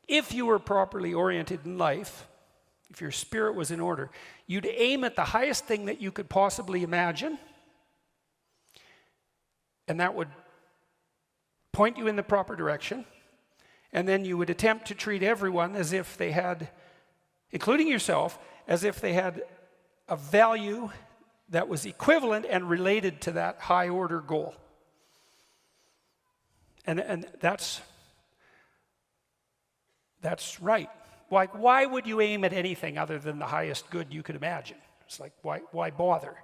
if you were properly oriented in life, if your spirit was in order, you'd aim at the highest thing that you could possibly imagine, and that would point you in the proper direction, and then you would attempt to treat everyone as if they had, including yourself, as if they had a value that was equivalent and related to that high order goal. And that's right. Why would you aim at anything other than the highest good you could imagine? It's like, why bother?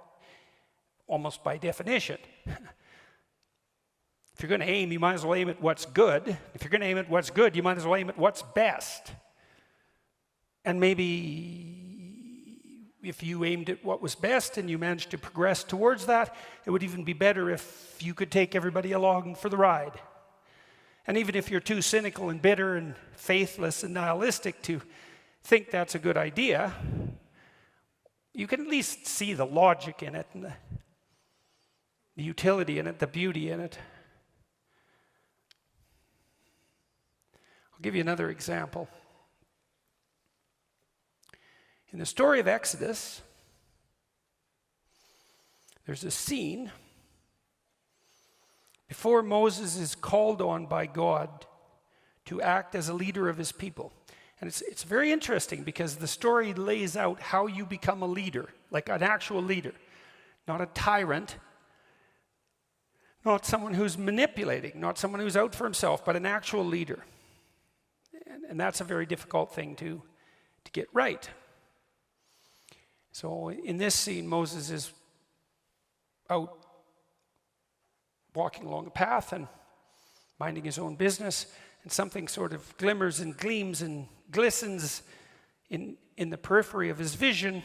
Almost by definition. If you're going to aim, you might as well aim at what's good. If you're going to aim at what's good, you might as well aim at what's best. And maybe if you aimed at what was best and you managed to progress towards that, it would even be better if you could take everybody along for the ride. And even if you're too cynical and bitter and faithless and nihilistic to think that's a good idea, you can at least see the logic in it and the utility in it, the beauty in it. I'll give you another example. In the story of Exodus, there's a scene before Moses is called on by God to act as a leader of his people. And it's very interesting because the story lays out how you become a leader, like an actual leader, not a tyrant, not someone who's manipulating, not someone who's out for himself, but an actual leader. And that's a very difficult thing to get right. So in this scene, Moses is out walking along a path and minding his own business, and something sort of glimmers and gleams and glistens in the periphery of his vision,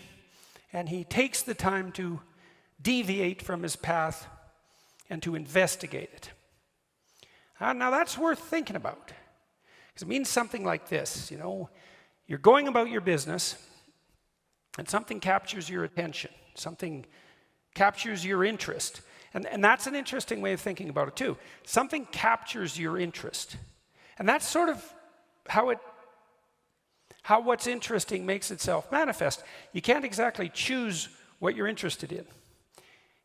and he takes the time to deviate from his path and to investigate it. Now that's worth thinking about, because it means something like this, you're going about your business, and something captures your attention, something captures your interest. And that's an interesting way of thinking about it too. Something captures your interest. And that's sort of how what's interesting makes itself manifest. You can't exactly choose what you're interested in.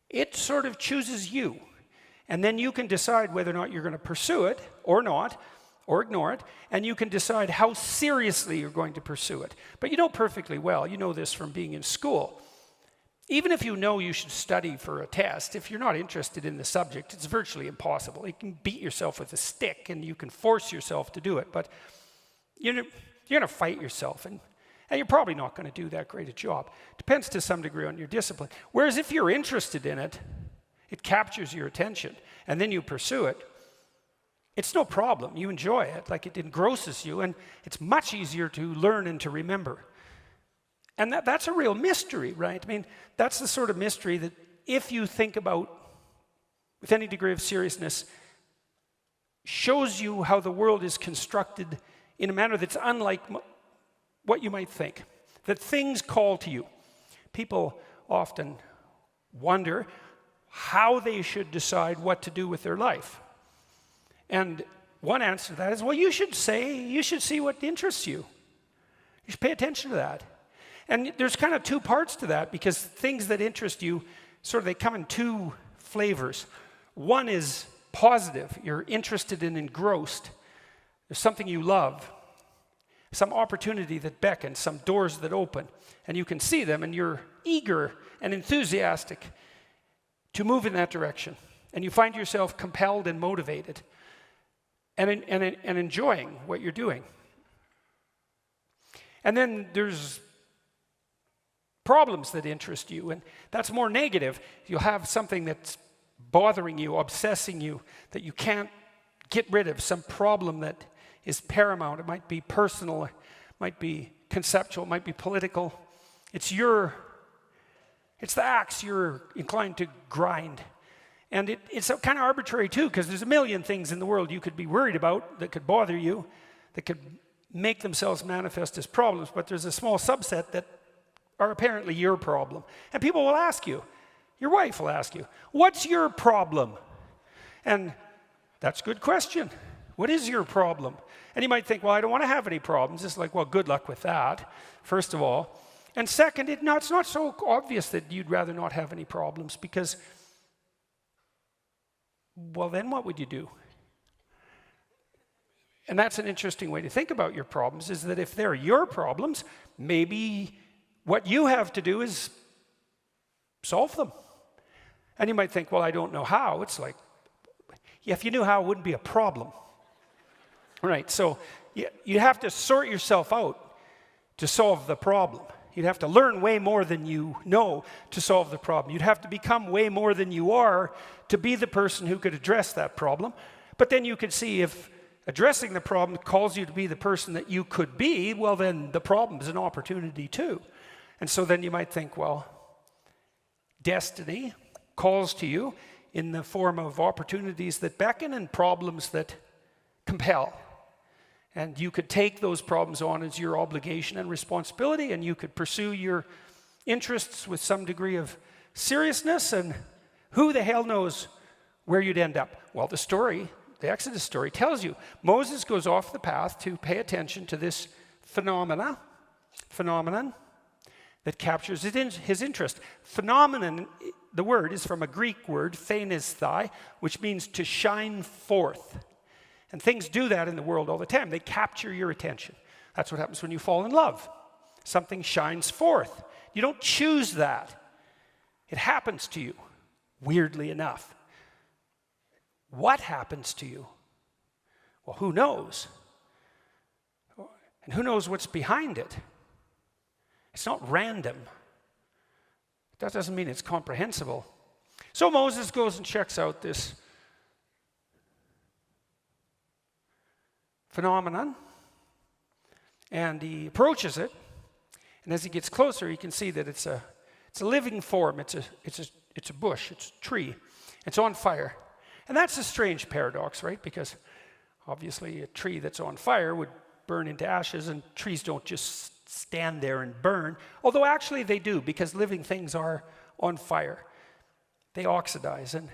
It sort of chooses you. And then you can decide whether or not you're going to pursue it or not, or ignore it, and you can decide how seriously you're going to pursue it. But you know perfectly well, you know this from being in school, even if you know you should study for a test, if you're not interested in the subject, it's virtually impossible. You can beat yourself with a stick and you can force yourself to do it, but you're going to fight yourself, and you're probably not going to do that great a job. Depends to some degree on your discipline. Whereas if you're interested in it, it captures your attention, and then you pursue it, it's no problem. You enjoy it, like it engrosses you, and it's much easier to learn and to remember. And that's a real mystery, right? I mean, that's the sort of mystery that if you think about with any degree of seriousness, shows you how the world is constructed in a manner that's unlike what you might think. That things call to you. People often wonder how they should decide what to do with their life. And one answer to that is, well, you should see what interests you. You should pay attention to that. And there's kind of two parts to that, because things that interest you, they come in two flavors. One is positive. You're interested and engrossed. There's something you love, some opportunity that beckons, some doors that open, and you can see them, and you're eager and enthusiastic to move in that direction. And you find yourself compelled and motivated and enjoying what you're doing. And then there's problems that interest you, and that's more negative. You'll have something that's bothering you, obsessing you, that you can't get rid of, some problem that is paramount. It might be personal, it might be conceptual, it might be political. It's the axe you're inclined to grind. And it's kind of arbitrary too, because there's a million things in the world you could be worried about that could bother you, that could make themselves manifest as problems, but there's a small subset that are apparently your problem. And people will ask you, your wife will ask you, what's your problem? And that's a good question. What is your problem? And you might think, well, I don't want to have any problems. It's like, well, good luck with that, first of all. And second, it's not so obvious that you'd rather not have any problems because, well, then what would you do? And that's an interesting way to think about your problems, is that if they're your problems, maybe what you have to do is solve them. And you might think, well, I don't know how. It's like, yeah, if you knew how, it wouldn't be a problem. Right, so you have to sort yourself out to solve the problem. You'd have to learn way more than you know to solve the problem. You'd have to become way more than you are to be the person who could address that problem. But then you could see if addressing the problem calls you to be the person that you could be, well, then the problem's an opportunity too. And so then you might think, well, destiny calls to you in the form of opportunities that beckon and problems that compel. And you could take those problems on as your obligation and responsibility, and you could pursue your interests with some degree of seriousness, and who the hell knows where you'd end up. Well, the Exodus story tells you. Moses goes off the path to pay attention to this phenomenon that captures his interest. Phenomenon, the word is from a Greek word, phanisthai, which means to shine forth. And things do that in the world all the time. They capture your attention. That's what happens when you fall in love. Something shines forth. You don't choose that. It happens to you, weirdly enough. What happens to you? Well, who knows? And who knows what's behind it? It's not random. That doesn't mean it's comprehensible. So Moses goes and checks out this phenomenon, and he approaches it, and as he gets closer, he can see that it's a living form. It's a bush. It's a tree. It's on fire. And that's a strange paradox, right? Because obviously a tree that's on fire would burn into ashes, and trees don't just stand there and burn. Although actually they do, because living things are on fire. They oxidize and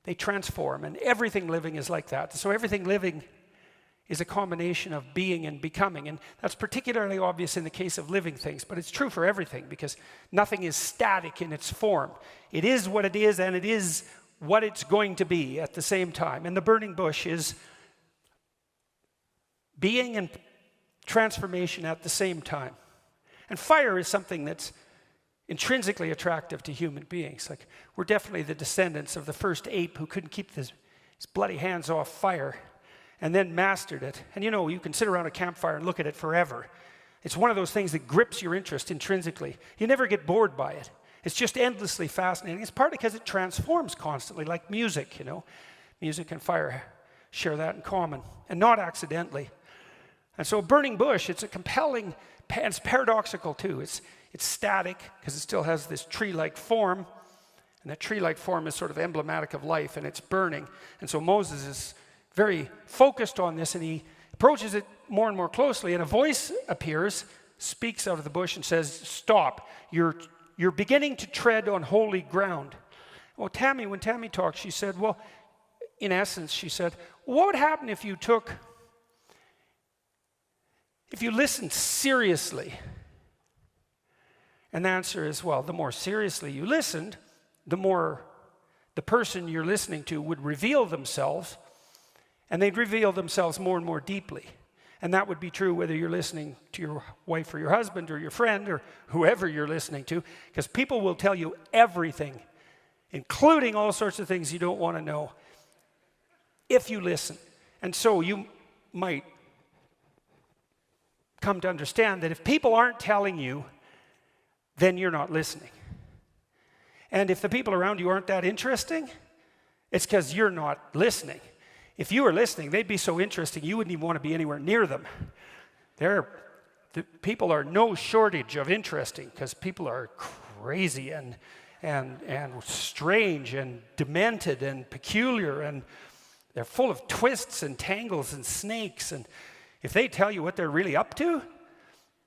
they transform, and everything living is like that. So everything living is a combination of being and becoming, and that's particularly obvious in the case of living things, but it's true for everything, because nothing is static in its form. It is what it is, and it is what it's going to be at the same time. And the burning bush is being and transformation at the same time. And fire is something that's intrinsically attractive to human beings. Like, we're definitely the descendants of the first ape who couldn't keep his bloody hands off fire and then mastered it. And you can sit around a campfire and look at it forever. It's one of those things that grips your interest intrinsically. You never get bored by it. It's just endlessly fascinating. It's partly because it transforms constantly, like music, Music and fire share that in common, and not accidentally. And so a burning bush, it's a compelling, and it's paradoxical too. It's static, because it still has this tree-like form, and that tree-like form is sort of emblematic of life, and it's burning. And so Moses is very focused on this, and he approaches it more and more closely, and a voice appears, speaks out of the bush, and says, "Stop, you're beginning to tread on holy ground." Well, when Tammy talked, she said, well, in essence, she said, what would happen if you listened seriously? And the answer is, well, the more seriously you listened, the more the person you're listening to would reveal themselves, and they'd reveal themselves more and more deeply. And that would be true whether you're listening to your wife or your husband or your friend or whoever you're listening to, because people will tell you everything, including all sorts of things you don't want to know, if you listen. And so you might come to understand that if people aren't telling you, then you're not listening. And if the people around you aren't that interesting, it's because you're not listening. If you were listening, they'd be so interesting you wouldn't even want to be anywhere near them. The people are no shortage of interesting, because people are crazy and strange and demented and peculiar, and they're full of twists and tangles and snakes. And if they tell you what they're really up to,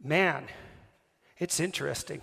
man, it's interesting.